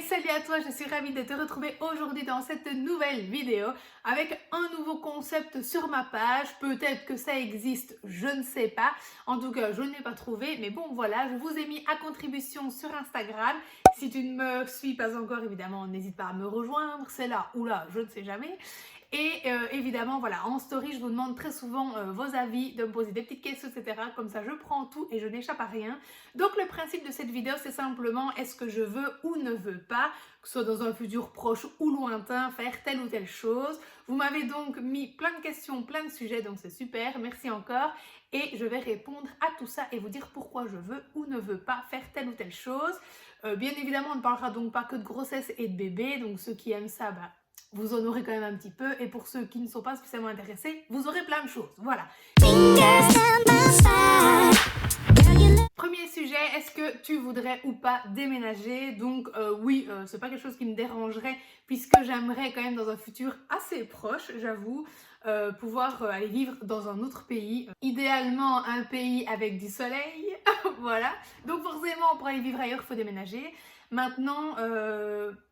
Salut à toi, je suis ravie de te retrouver aujourd'hui dans cette nouvelle vidéo avec un nouveau concept sur ma page. Peut-être que ça existe, je ne sais pas. En tout cas, je ne l'ai pas trouvé. Mais bon, voilà, je vous ai mis à contribution sur Instagram. Si tu ne me suis pas encore, évidemment, n'hésite pas à me rejoindre. C'est là ou là, je ne sais jamais. Et évidemment, voilà, en story, je vous demande très souvent vos avis, de me poser des petites questions, etc. Comme ça, je prends tout et je n'échappe à rien. Donc, le principe de cette vidéo, c'est simplement est-ce que je veux ou ne veux pas, que ce soit dans un futur proche ou lointain, faire telle ou telle chose. Vous m'avez donc mis plein de questions, plein de sujets, donc c'est super. Merci encore. Et je vais répondre à tout ça et vous dire pourquoi je veux ou ne veux pas faire telle ou telle chose. Bien évidemment, on ne parlera donc pas que de grossesse et de bébé. Donc, ceux qui aiment ça, vous en aurez quand même un petit peu. Et pour ceux qui ne sont pas spécialement intéressés, vous aurez plein de choses. Voilà. Premier sujet, est-ce que tu voudrais ou pas déménager? Donc oui, c'est pas quelque chose qui me dérangerait puisque j'aimerais quand même dans un futur assez proche, j'avoue, pouvoir aller vivre dans un autre pays. Idéalement un pays avec du soleil, voilà. Donc forcément pour aller vivre ailleurs, il faut déménager. Maintenant,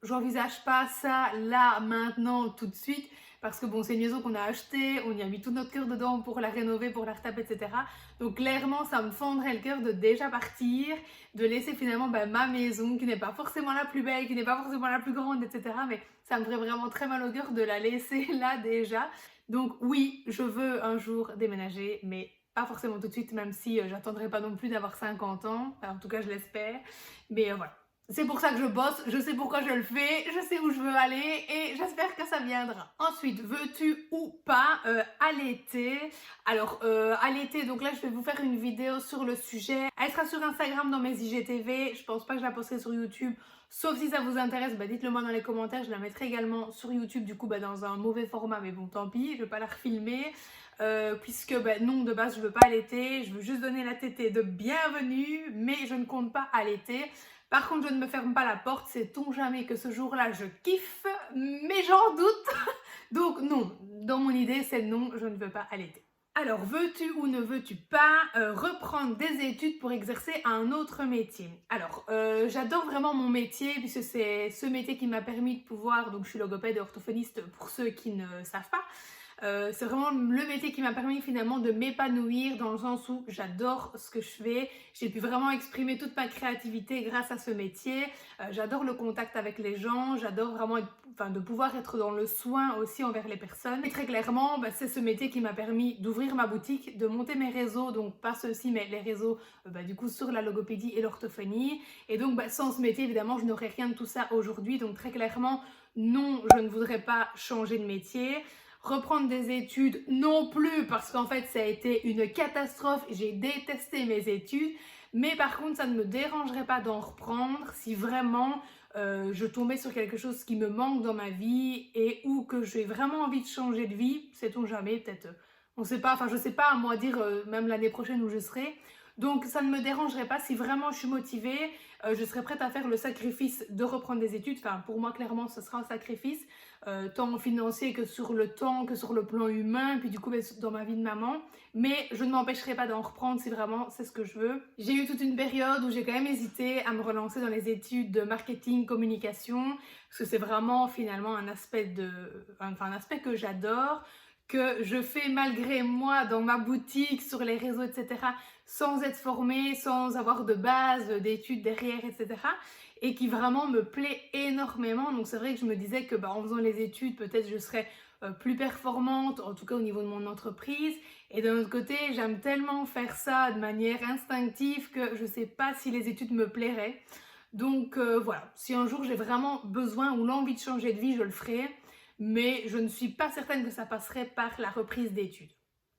j'envisage pas ça là, maintenant, tout de suite. Parce que bon, c'est une maison qu'on a achetée, on y a mis tout notre cœur dedans pour la rénover, pour la retaper, etc. Donc clairement, ça me fendrait le cœur de déjà partir, de laisser finalement ma maison, qui n'est pas forcément la plus belle, qui n'est pas forcément la plus grande, etc. Mais ça me ferait vraiment très mal au cœur de la laisser là déjà. Donc oui, je veux un jour déménager, mais pas forcément tout de suite, même si j'attendrai pas non plus d'avoir 50 ans. Enfin, en tout cas, je l'espère. Mais voilà. C'est pour ça que je bosse, je sais pourquoi je le fais, je sais où je veux aller et j'espère que ça viendra. Ensuite, veux-tu ou pas allaiter? Alors, allaiter, donc là je vais vous faire une vidéo sur le sujet. Elle sera sur Instagram dans mes IGTV, je pense pas que je la posterai sur YouTube. Sauf si ça vous intéresse, dites-le moi dans les commentaires, je la mettrai également sur YouTube, du coup dans un mauvais format, mais bon tant pis, je vais pas la refilmer. Puisque non, de base je veux pas allaiter, je veux juste donner la tétée de bienvenue, mais je ne compte pas allaiter. Par contre, je ne me ferme pas la porte, sait-on jamais que ce jour-là, je kiffe, mais j'en doute. Donc non, dans mon idée, c'est non, je ne veux pas allaiter. Alors, veux-tu ou ne veux-tu pas reprendre des études pour exercer un autre métier? Alors, j'adore vraiment mon métier, puisque c'est ce métier qui m'a permis de pouvoir, donc je suis logopède et orthophoniste pour ceux qui ne savent pas, c'est vraiment le métier qui m'a permis finalement de m'épanouir dans le sens où j'adore ce que je fais. J'ai pu vraiment exprimer toute ma créativité grâce à ce métier. J'adore le contact avec les gens, j'adore vraiment de pouvoir être dans le soin aussi envers les personnes. Et très clairement, c'est ce métier qui m'a permis d'ouvrir ma boutique, de monter mes réseaux, donc pas ceux-ci, mais les réseaux du coup sur la logopédie et l'orthophonie. Et donc sans ce métier, évidemment, je n'aurais rien de tout ça aujourd'hui. Donc très clairement, non, je ne voudrais pas changer de métier. Reprendre des études non plus parce qu'en fait ça a été une catastrophe, j'ai détesté mes études, mais par contre ça ne me dérangerait pas d'en reprendre si vraiment je tombais sur quelque chose qui me manque dans ma vie et ou que j'ai vraiment envie de changer de vie, sait-on jamais, peut-être, on sait pas, enfin je sais pas, à moi dire même l'année prochaine où je serai. Donc ça ne me dérangerait pas si vraiment je suis motivée, je serais prête à faire le sacrifice de reprendre des études. Enfin pour moi clairement ce sera un sacrifice, tant financier que sur le temps, que sur le plan humain, puis du coup dans ma vie de maman. Mais je ne m'empêcherai pas d'en reprendre si vraiment c'est ce que je veux. J'ai eu toute une période où j'ai quand même hésité à me relancer dans les études de marketing, communication, parce que c'est vraiment finalement un aspect que j'adore, que je fais malgré moi dans ma boutique, sur les réseaux, etc., sans être formée, sans avoir de base d'études derrière, etc., et qui vraiment me plaît énormément. Donc c'est vrai que je me disais que en faisant les études, peut-être je serais plus performante, en tout cas au niveau de mon entreprise. Et d'un autre côté, j'aime tellement faire ça de manière instinctive que je ne sais pas si les études me plairaient. Donc voilà, si un jour j'ai vraiment besoin ou l'envie de changer de vie, je le ferai. Mais je ne suis pas certaine que ça passerait par la reprise d'études.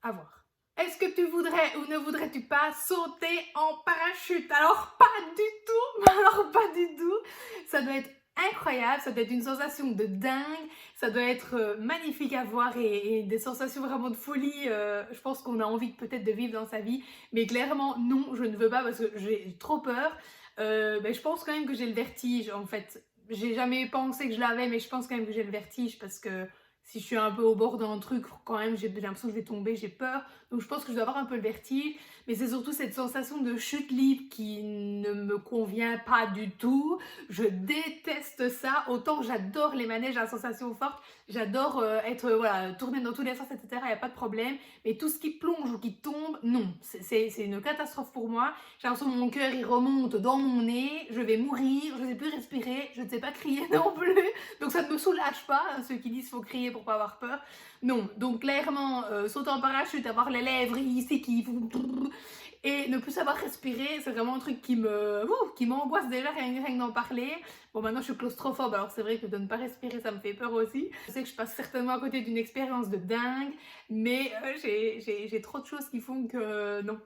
À voir. Est-ce que tu voudrais ou ne voudrais-tu pas sauter en parachute? Alors pas du tout, alors pas du tout. Ça doit être incroyable, ça doit être une sensation de dingue, ça doit être magnifique à voir et des sensations vraiment de folie. Je pense qu'on a envie peut-être de vivre dans sa vie, mais clairement non, je ne veux pas parce que j'ai trop peur. Je pense quand même que j'ai le vertige en fait. J'ai jamais pensé que je l'avais, mais je pense quand même que j'ai le vertige parce que si je suis un peu au bord d'un truc, quand même, j'ai l'impression que je vais tomber, j'ai peur. Donc je pense que je dois avoir un peu le vertige. mais c'est surtout cette sensation de chute libre qui ne me convient pas du tout. Je déteste ça. Autant j'adore les manèges à sensations fortes, j'adore être voilà, tournée dans tous les sens, etc. Il n'y a pas de problème. Mais tout ce qui plonge ou qui tombe, non. C'est une catastrophe pour moi. J'ai l'impression que mon cœur il remonte dans mon nez, je vais mourir, je ne sais plus respirer, je ne sais pas crier non plus. Donc ça ne me soulage pas, hein, ceux qui disent qu'il faut crier pour pas avoir peur. Non, donc clairement, sauter en parachute, avoir les lèvres ici qui et ne plus savoir respirer, c'est vraiment un truc qui m'angoisse déjà rien que d'en parler. Bon, maintenant je suis claustrophobe, alors c'est vrai que de ne pas respirer ça me fait peur aussi. Je sais que je passe certainement à côté d'une expérience de dingue, mais j'ai trop de choses qui font que non.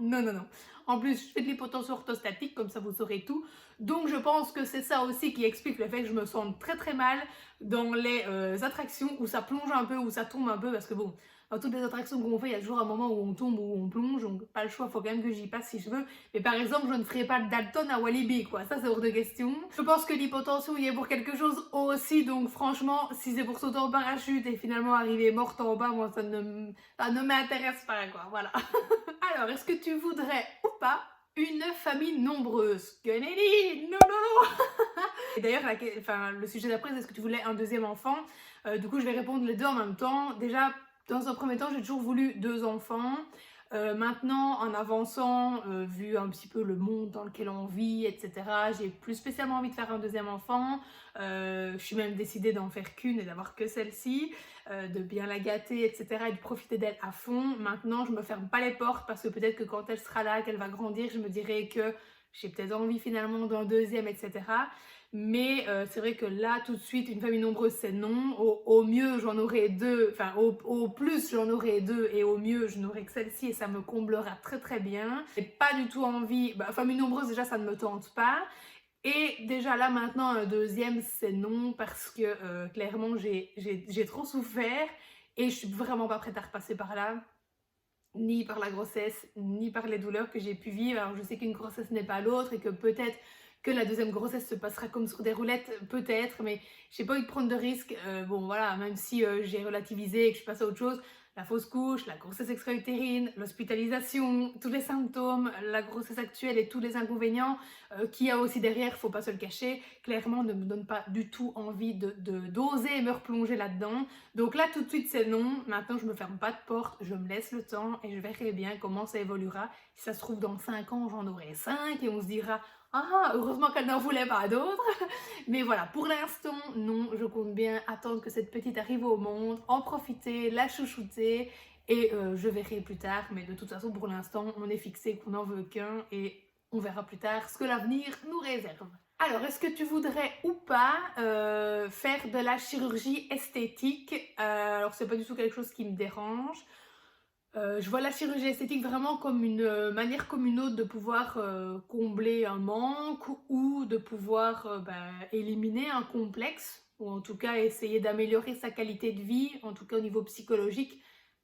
Non, non, non. En plus, je fais de l'hypotension orthostatique, comme ça vous saurez tout. Donc je pense que c'est ça aussi qui explique le fait que je me sente très très mal dans les attractions où ça plonge un peu, où ça tombe un peu, parce que bon, dans toutes les attractions qu'on fait, il y a toujours un moment où on tombe, où on plonge, donc pas le choix, il faut quand même que j'y passe si je veux. Mais par exemple, je ne ferai pas le Dalton à Walibi, quoi, ça c'est hors de question. Je pense que l'hypotension y est pour quelque chose aussi, donc franchement, si c'est pour sauter en parachute et finalement arriver morte en bas, moi ça ne m'intéresse pas, quoi, voilà. Alors, est-ce que tu voudrais ou pas une famille nombreuse? Kennedy, non, non, non. Et d'ailleurs, le sujet d'après, c'est est-ce que tu voulais un deuxième enfant? Du coup, je vais répondre les deux en même temps. Déjà, dans un premier temps, j'ai toujours voulu 2 enfants. Maintenant, en avançant, vu un petit peu le monde dans lequel on vit, etc., j'ai plus spécialement envie de faire un deuxième enfant. Je suis même décidée d'en faire qu'une et d'avoir que celle-ci, de bien la gâter, etc., et de profiter d'elle à fond. Maintenant, je me ferme pas les portes parce que peut-être que quand elle sera là, qu'elle va grandir, je me dirai que j'ai peut-être envie finalement d'un deuxième, etc. Mais c'est vrai que là, tout de suite, une famille nombreuse, c'est non. Au mieux, j'en aurai 2. Enfin, au plus, j'en aurai 2. Et au mieux, je n'aurai que celle-ci. Et ça me comblera très, très bien. J'ai pas du tout envie... famille nombreuse, déjà, ça ne me tente pas. Et déjà là, maintenant, un deuxième, c'est non. Parce que, clairement, j'ai trop souffert. Et je suis vraiment pas prête à repasser par là. Ni par la grossesse, ni par les douleurs que j'ai pu vivre. Alors, je sais qu'une grossesse n'est pas l'autre. Et que peut-être que la deuxième grossesse se passera comme sur des roulettes, peut-être, mais j'ai pas envie de prendre de risques. Bon voilà, même si j'ai relativisé et que je suis passée à autre chose, la fausse couche, la grossesse extra-utérine, l'hospitalisation, tous les symptômes, la grossesse actuelle et tous les inconvénients qu'il y a aussi derrière, faut pas se le cacher, clairement ne me donne pas du tout envie d'oser me replonger là-dedans. Donc là tout de suite c'est non, maintenant je me ferme pas de porte, je me laisse le temps et je verrai bien comment ça évoluera. Si ça se trouve dans 5 ans j'en aurai 5 et on se dira ah, heureusement qu'elle n'en voulait pas d'autres. Mais voilà, pour l'instant, non, je compte bien attendre que cette petite arrive au monde, en profiter, la chouchouter et je verrai plus tard. Mais de toute façon, pour l'instant, on est fixé qu'on n'en veut qu'un et on verra plus tard ce que l'avenir nous réserve. Alors, est-ce que tu voudrais ou pas faire de la chirurgie esthétique? Alors, c'est pas du tout quelque chose qui me dérange. Je vois la chirurgie esthétique vraiment comme une manière comme une autre de pouvoir combler un manque ou de pouvoir éliminer un complexe ou en tout cas essayer d'améliorer sa qualité de vie, en tout cas au niveau psychologique.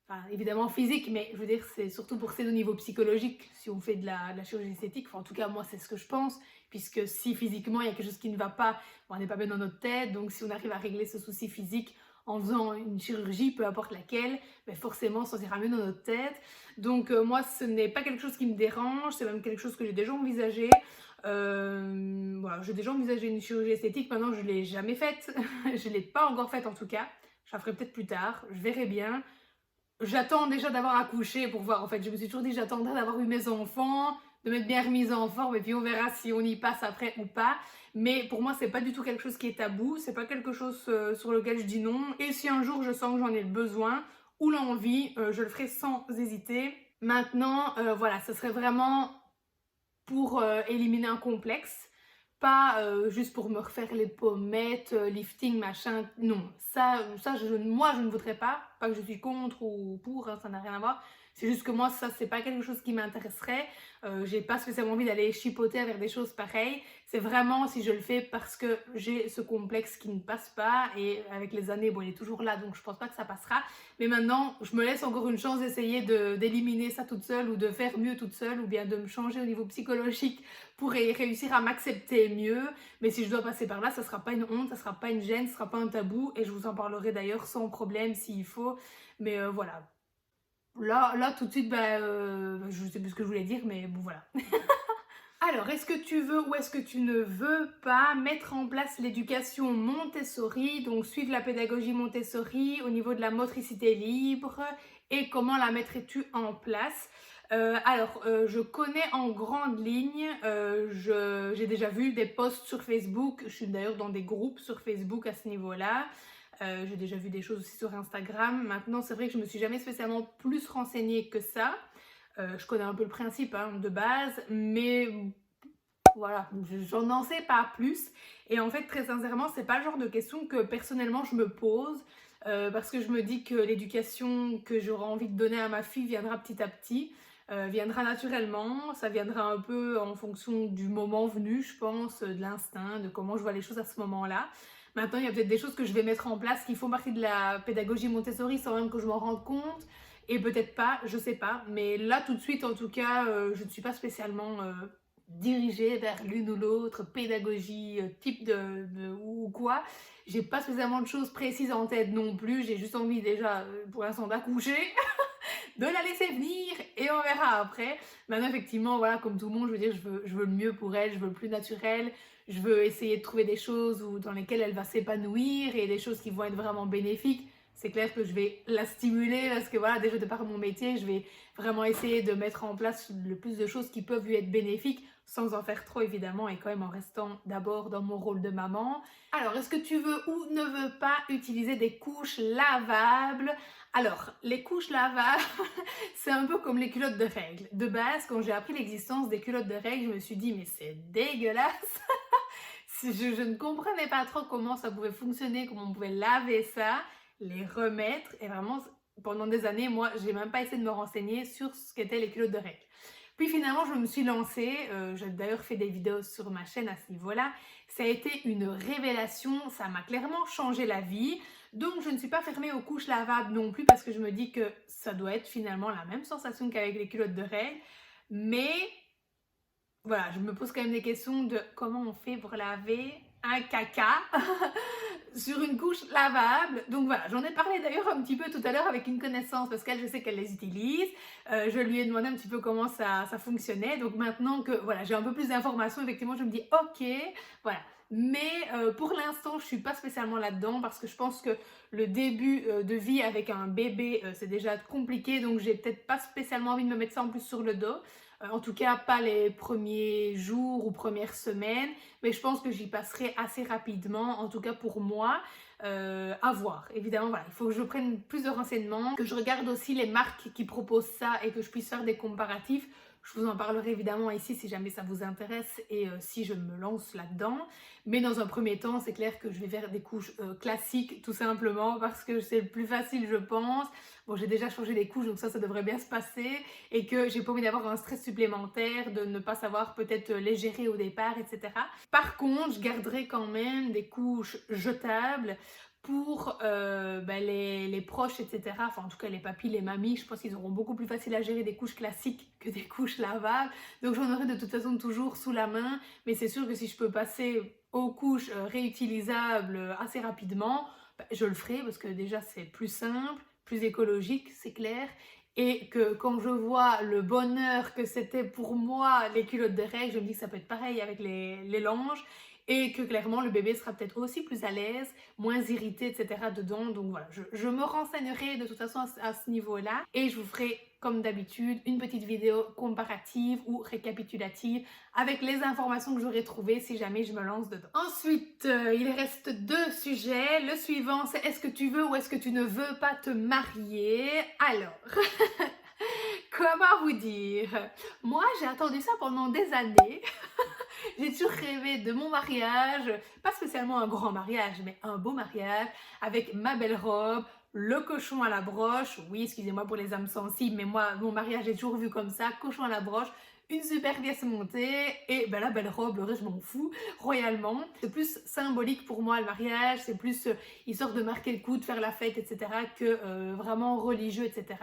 Enfin, évidemment physique, mais je veux dire c'est surtout pour ça au niveau psychologique si on fait de la chirurgie esthétique. Enfin, en tout cas moi c'est ce que je pense, puisque si physiquement il y a quelque chose qui ne va pas, on n'est pas bien dans notre tête, donc si on arrive à régler ce souci physique en faisant une chirurgie, peu importe laquelle, mais forcément ça ira mieux dans notre tête. Donc moi ce n'est pas quelque chose qui me dérange, c'est même quelque chose que j'ai déjà envisagé. Voilà, j'ai déjà envisagé une chirurgie esthétique, maintenant je ne l'ai jamais faite, je ne l'ai pas encore faite en tout cas, je la ferai peut-être plus tard, je verrai bien. J'attends déjà d'avoir accouché pour voir, en fait je me suis toujours dit j'attendrai d'avoir eu mes enfants, de m'être bien remise en forme et puis on verra si on y passe après ou pas. Mais pour moi c'est pas du tout quelque chose qui est tabou, c'est pas quelque chose sur lequel je dis non. Et si un jour je sens que j'en ai le besoin ou l'envie, je le ferai sans hésiter. Maintenant voilà, ce serait vraiment pour éliminer un complexe, pas juste pour me refaire les pommettes, lifting, machin, non. Moi je ne voudrais pas que je suis contre ou pour, hein, ça n'a rien à voir. C'est juste que moi ça c'est pas quelque chose qui m'intéresserait, j'ai pas spécialement envie d'aller chipoter vers des choses pareilles. C'est vraiment si je le fais parce que j'ai ce complexe qui ne passe pas et avec les années, bon il est toujours là donc je pense pas que ça passera. Mais maintenant je me laisse encore une chance d'essayer d'éliminer ça toute seule ou de faire mieux toute seule ou bien de me changer au niveau psychologique pour réussir à m'accepter mieux. Mais si je dois passer par là, ça sera pas une honte, ça sera pas une gêne, ça sera pas un tabou et je vous en parlerai d'ailleurs sans problème s'il faut. Mais voilà. là tout de suite, je sais plus ce que je voulais dire, mais bon voilà. Alors, est-ce que tu veux ou est-ce que tu ne veux pas mettre en place l'éducation Montessori, donc suivre la pédagogie Montessori au niveau de la motricité libre et comment la mettrais-tu en place? Je connais en grande ligne, j'ai déjà vu des posts sur Facebook, je suis d'ailleurs dans des groupes sur Facebook à ce niveau-là. J'ai déjà vu des choses aussi sur Instagram. Maintenant, c'est vrai que je me suis jamais spécialement plus renseignée que ça. Je connais un peu le principe hein, de base, mais voilà, j'en n'en sais pas plus. Et en fait, très sincèrement, c'est pas le genre de question que personnellement je me pose, parce que je me dis que l'éducation que j'aurai envie de donner à ma fille viendra petit à petit, viendra naturellement, ça viendra un peu en fonction du moment venu, je pense, de l'instinct, de comment je vois les choses à ce moment-là. Maintenant, il y a peut-être des choses que je vais mettre en place qui font partie de la pédagogie Montessori sans même que je m'en rende compte. Et peut-être pas, je sais pas. Mais là, tout de suite, en tout cas, je ne suis pas spécialement dirigée vers l'une ou l'autre pédagogie, type ou quoi. J'ai pas spécialement de choses précises en tête non plus. J'ai juste envie déjà, pour l'instant, d'accoucher, de la laisser venir et on verra après. Maintenant, effectivement, voilà, comme tout le monde, je veux dire, je veux le mieux pour elle, je veux le plus naturel. Je veux essayer de trouver des choses dans lesquelles elle va s'épanouir et des choses qui vont être vraiment bénéfiques. C'est clair que je vais la stimuler parce que voilà, déjà de par mon métier, je vais vraiment essayer de mettre en place le plus de choses qui peuvent lui être bénéfiques sans en faire trop évidemment et quand même en restant d'abord dans mon rôle de maman. Alors, est-ce que tu veux ou ne veux pas utiliser des couches lavables? Alors, les couches lavables, c'est un peu comme les culottes de règles. De base, quand j'ai appris l'existence des culottes de règles, je me suis dit mais c'est dégueulasse. Je ne comprenais pas trop comment ça pouvait fonctionner, comment on pouvait laver ça, les remettre. Et vraiment, pendant des années, moi, j'ai même pas essayé de me renseigner sur ce qu'étaient les culottes de règles. Puis finalement, je me suis lancée. J'ai d'ailleurs fait des vidéos sur ma chaîne à ce niveau-là. Ça a été une révélation. Ça m'a clairement changé la vie. Donc, je ne suis pas fermée aux couches lavables non plus parce que je me dis que ça doit être finalement la même sensation qu'avec les culottes de règles. Mais voilà, je me pose quand même des questions de comment on fait pour laver un caca sur une couche lavable. Donc voilà, j'en ai parlé d'ailleurs un petit peu tout à l'heure avec une connaissance parce qu'elle, je sais qu'elle les utilise. Je lui ai demandé un petit peu comment ça fonctionnait. Donc maintenant que voilà, j'ai un peu plus d'informations, effectivement, je me dis ok, voilà. Mais pour l'instant, je suis pas spécialement là-dedans parce que je pense que le début de vie avec un bébé, c'est déjà compliqué. Donc j'ai peut-être pas spécialement envie de me mettre ça en plus sur le dos. En tout cas, pas les premiers jours ou premières semaines, mais je pense que j'y passerai assez rapidement, en tout cas pour moi, à voir. Évidemment, voilà, il faut que je prenne plus de renseignements, que je regarde aussi les marques qui proposent ça et que je puisse faire des comparatifs. Je vous en parlerai évidemment ici si jamais ça vous intéresse et si je me lance là-dedans. Mais dans un premier temps, c'est clair que je vais faire des couches classiques tout simplement parce que c'est le plus facile, je pense. Bon, j'ai déjà changé les couches, donc ça devrait bien se passer. Et que j'ai pas envie d'avoir un stress supplémentaire, de ne pas savoir peut-être les gérer au départ, etc. Par contre, je garderai quand même des couches jetables pour les proches, etc. Enfin, en tout cas, les papis, les mamies, je pense qu'ils auront beaucoup plus facile à gérer des couches classiques que des couches lavables. Donc, j'en aurai de toute façon toujours sous la main. Mais c'est sûr que si je peux passer aux couches réutilisables assez rapidement, je le ferai parce que déjà, c'est plus simple, plus écologique, c'est clair. Et que quand je vois le bonheur que c'était pour moi, les culottes de règles, je me dis que ça peut être pareil avec les langes. Et que clairement le bébé sera peut-être aussi plus à l'aise, moins irrité, etc. dedans. Donc voilà, je me renseignerai de toute façon à ce niveau-là. Et je vous ferai comme d'habitude une petite vidéo comparative ou récapitulative avec les informations que j'aurai trouvées si jamais je me lance dedans. Ensuite, il reste deux sujets. Le suivant, c'est est-ce que tu veux ou est-ce que tu ne veux pas te marier? Alors... Comment vous dire? Moi, j'ai attendu ça pendant des années. J'ai toujours rêvé de mon mariage, pas spécialement un grand mariage, mais un beau mariage, avec ma belle robe, le cochon à la broche. Oui, excusez-moi pour les âmes sensibles, mais moi, mon mariage est toujours vu comme ça, cochon à la broche, une super pièce montée et la belle robe, le reste je m'en fous, royalement. C'est plus symbolique pour moi le mariage, c'est plus histoire de marquer le coup, de faire la fête, etc. que vraiment religieux, etc.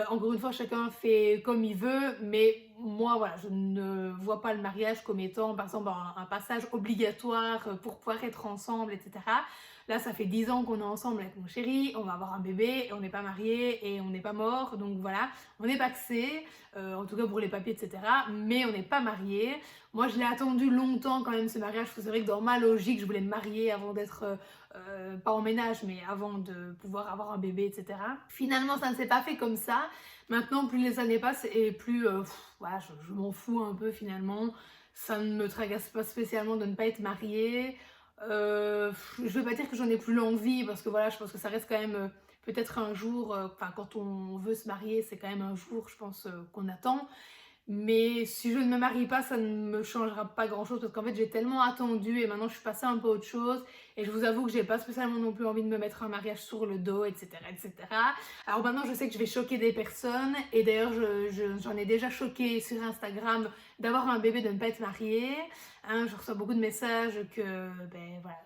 Encore une fois, chacun fait comme il veut, mais moi, voilà, je ne vois pas le mariage comme étant, par exemple, un passage obligatoire pour pouvoir être ensemble, etc. Là, ça fait 10 ans qu'on est ensemble avec mon chéri, on va avoir un bébé, et on n'est pas mariés et on n'est pas mort, donc voilà, on est pacsé, en tout cas pour les papiers, etc. Mais on n'est pas mariés. Moi, je l'ai attendu longtemps quand même ce mariage, parce que c'est vrai que dans ma logique, je voulais me marier avant d'être, pas en ménage, mais avant de pouvoir avoir un bébé, etc. Finalement, ça ne s'est pas fait comme ça. Maintenant, plus les années passent et plus, voilà, je m'en fous un peu finalement. Ça ne me tracasse pas spécialement de ne pas être mariée. Je vais pas dire que j'en ai plus l'envie parce que voilà, je pense que ça reste quand même peut-être un jour, enfin quand on veut se marier, c'est quand même un jour, je pense, qu'on attend. Mais si je ne me marie pas, ça ne me changera pas grand-chose parce qu'en fait j'ai tellement attendu et maintenant je suis passée un peu à autre chose et je vous avoue que j'ai pas spécialement non plus envie de me mettre un mariage sur le dos, etc., etc. Alors maintenant je sais que je vais choquer des personnes et d'ailleurs j'en ai déjà choqué sur Instagram d'avoir un bébé, de ne pas être mariée. Hein, je reçois beaucoup de messages que ben voilà,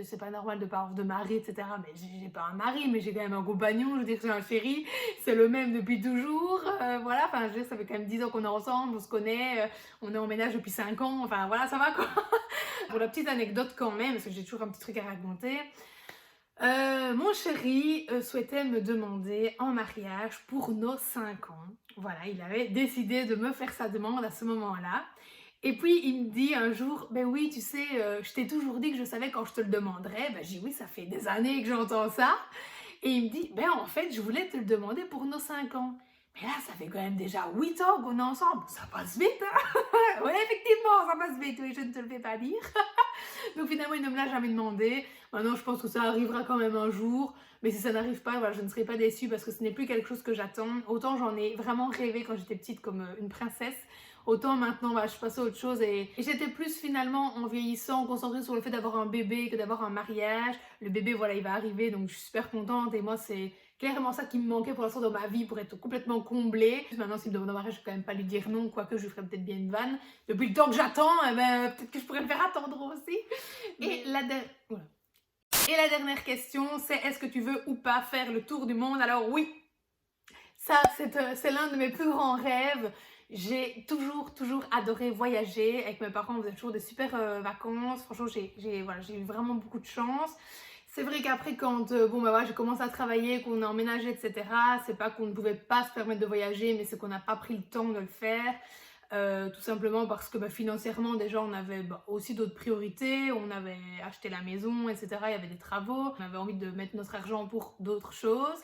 c'est pas normal de pas avoir de mari, etc. Mais j'ai pas un mari, mais j'ai quand même un compagnon, je veux dire, j'ai un chéri, c'est le même depuis toujours. Voilà, enfin, je veux dire, ça fait quand même 10 ans qu'on est ensemble, on se connaît, on est en ménage depuis 5 ans, enfin voilà, ça va quoi. Pour la petite anecdote quand même, parce que j'ai toujours un petit truc à raconter. Mon chéri souhaitait me demander en mariage pour nos 5 ans. Voilà, il avait décidé de me faire sa demande à ce moment-là. Et puis il me dit un jour, ben oui, tu sais, je t'ai toujours dit que je savais quand je te le demanderais. Ben j'ai dit oui, ça fait des années que j'entends ça. Et il me dit, ben en fait, je voulais te le demander pour nos 5 ans. Mais là, ça fait quand même déjà 8 ans qu'on est ensemble. Ça passe vite, hein. Oui, effectivement, ça passe vite, oui, je ne te le fais pas dire. Donc finalement, il ne me l'a jamais demandé. Maintenant, je pense que ça arrivera quand même un jour. Mais si ça n'arrive pas, voilà, je ne serai pas déçue parce que ce n'est plus quelque chose que j'attends. Autant j'en ai vraiment rêvé quand j'étais petite comme une princesse. Autant maintenant, voilà, je passe à autre chose et j'étais plus finalement en vieillissant, concentrée sur le fait d'avoir un bébé que d'avoir un mariage. Le bébé, voilà, il va arriver, donc je suis super contente et moi, c'est clairement ça qui me manquait pour l'instant dans ma vie pour être complètement comblée. Maintenant, s'il me demande un mariage, je vais quand même pas lui dire non, quoique je lui ferais peut-être bien une vanne. Depuis le temps que j'attends, eh ben, peut-être que je pourrais le faire attendre aussi. Et la dernière question, c'est est-ce que tu veux ou pas faire le tour du monde? Alors oui, ça c'est l'un de mes plus grands rêves. J'ai toujours adoré voyager. Avec mes parents, on faisait toujours des super vacances. Franchement, voilà, j'ai eu vraiment beaucoup de chance. C'est vrai qu'après, quand bon, bah, ouais, j'ai commencé à travailler, qu'on a emménagé, etc., c'est pas qu'on ne pouvait pas se permettre de voyager, mais c'est qu'on n'a pas pris le temps de le faire. Tout simplement parce que bah, financièrement, déjà, on avait aussi d'autres priorités. On avait acheté la maison, etc., il y avait des travaux. On avait envie de mettre notre argent pour d'autres choses.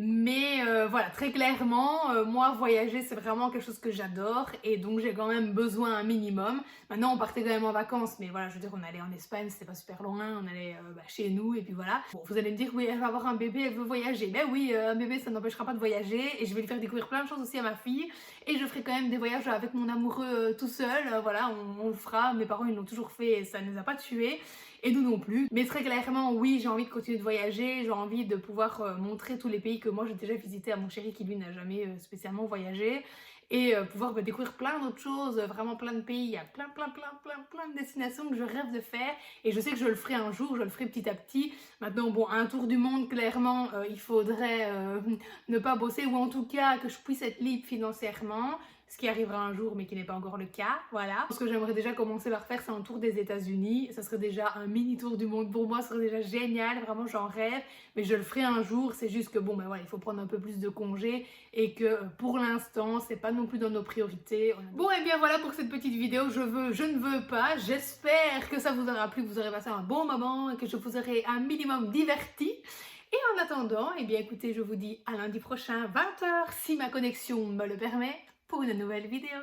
Mais voilà, très clairement, moi, voyager, c'est vraiment quelque chose que j'adore et donc j'ai quand même besoin un minimum. Maintenant, on partait quand même en vacances, mais voilà, je veux dire, on allait en Espagne, c'était pas super loin, on allait chez nous et puis voilà. Bon, vous allez me dire, oui, elle va avoir un bébé, elle veut voyager. Ben oui, un bébé, ça n'empêchera pas de voyager et je vais lui faire découvrir plein de choses aussi à ma fille et je ferai quand même des voyages avec mon amoureux tout seul. Voilà, on le fera. Mes parents, ils l'ont toujours fait et ça ne nous a pas tués. Et nous non plus. Mais très clairement, oui, j'ai envie de continuer de voyager, j'ai envie de pouvoir montrer tous les pays que moi j'ai déjà visités à mon chéri qui lui n'a jamais spécialement voyagé. Et pouvoir découvrir plein d'autres choses, vraiment plein de pays, il y a plein de destinations que je rêve de faire. Et je sais que je le ferai un jour, je le ferai petit à petit. Maintenant, bon, un tour du monde, clairement, il faudrait ne pas bosser ou en tout cas que je puisse être libre financièrement. Ce qui arrivera un jour mais qui n'est pas encore le cas, voilà. Ce que j'aimerais déjà commencer par faire, c'est un tour des États-Unis. Ça serait déjà un mini tour du monde pour moi, ça serait déjà génial, vraiment j'en rêve. Mais je le ferai un jour, c'est juste que bon ben voilà, il faut prendre un peu plus de congés et que pour l'instant, c'est pas non plus dans nos priorités. Bon et bien voilà pour cette petite vidéo, je ne veux pas. J'espère que ça vous aura plu, que vous aurez passé un bon moment et que je vous aurai un minimum diverti. Et en attendant, eh bien écoutez, je vous dis à lundi prochain, 20 h, si ma connexion me le permet, pour une nouvelle vidéo.